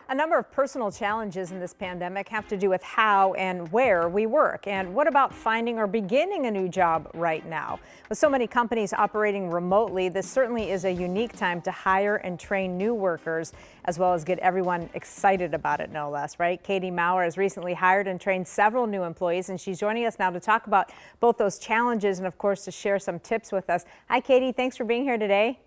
A number of personal challenges in this pandemic have to do with how and where we work. And what about finding or beginning a new job right now? With so many companies operating remotely, this certainly is a unique time to hire and train new workers, as well as get everyone excited about it, no less, right? Katie Maurer has recently hired and trained several new employees, and she's joining us now to talk about both those challenges and, of course, to share some tips with us. Hi, Katie. Thanks for being here today.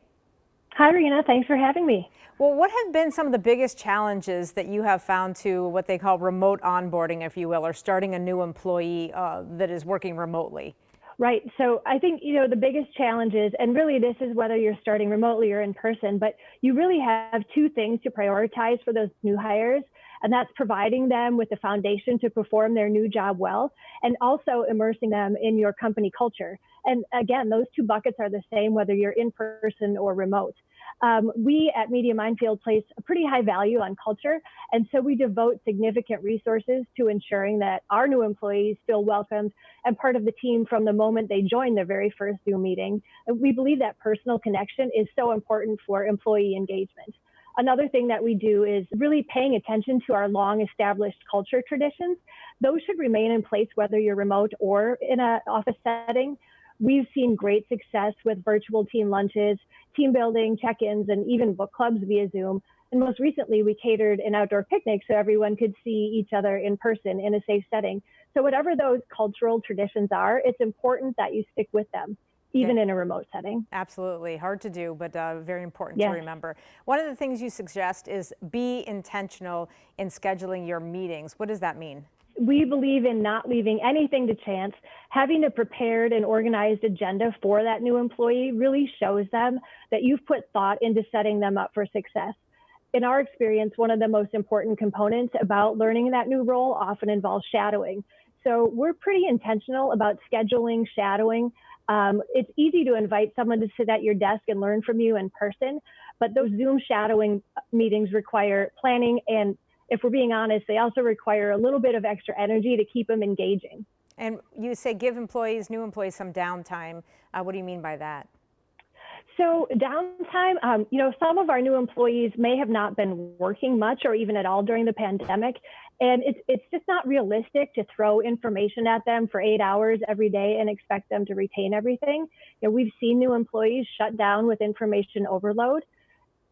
Hi, Rena. Thanks for having me. Well, what have been some of the biggest challenges that you have found to what they call remote onboarding, if you will, or starting a new employee that is working remotely? Right. So I think, the biggest challenges, and really this is whether you're starting remotely or in person, but you really have two things to prioritize for those new hires. And that's providing them with the foundation to perform their new job well, and also immersing them in your company culture. And again, those two buckets are the same whether you're in person or remote. We at Media Minefield place a pretty high value on culture, and so we devote significant resources to ensuring that our new employees feel welcomed and part of the team from the moment they join their very first Zoom meeting. We believe that personal connection is so important for employee engagement. Another thing that we do is really paying attention to our long established culture traditions. Those should remain in place whether you're remote or in an office setting. We've seen great success with virtual team lunches, team building, check-ins, and even book clubs via Zoom. And most recently, we catered an outdoor picnic so everyone could see each other in person in a safe setting. So whatever those cultural traditions are, it's important that you stick with them, even in a remote setting. Absolutely. Hard to do, but very important to remember. One of the things you suggest is be intentional in scheduling your meetings. What does that mean? We believe in not leaving anything to chance. Having a prepared and organized agenda for that new employee really shows them that you've put thought into setting them up for success. In our experience, one of the most important components about learning that new role often involves shadowing. So we're pretty intentional about scheduling shadowing. It's easy to invite someone to sit at your desk and learn from you in person, but those Zoom shadowing meetings require planning, and if we're being honest, they also require a little bit of extra energy to keep them engaging. And you say give new employees some downtime. What do you mean by that? So downtime, some of our new employees may have not been working much or even at all during the pandemic. And it's just not realistic to throw information at them for 8 hours every day and expect them to retain everything. We've seen new employees shut down with information overload.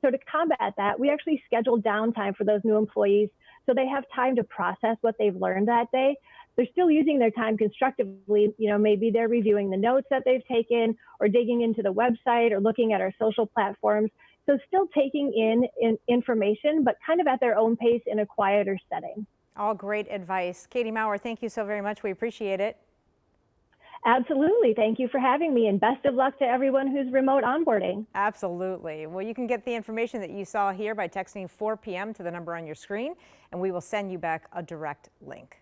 So to combat that, we actually schedule downtime for those new employees so they have time to process what they've learned that day. They're still using their time constructively. Maybe they're reviewing the notes that they've taken or digging into the website or looking at our social platforms. So still taking in information, but kind of at their own pace in a quieter setting. All great advice. Katie Maurer, thank you so very much. We appreciate it. Absolutely. Thank you for having me, and best of luck to everyone who's remote onboarding. Absolutely. Well, you can get the information that you saw here by texting 4 p.m. to the number on your screen, and we will send you back a direct link.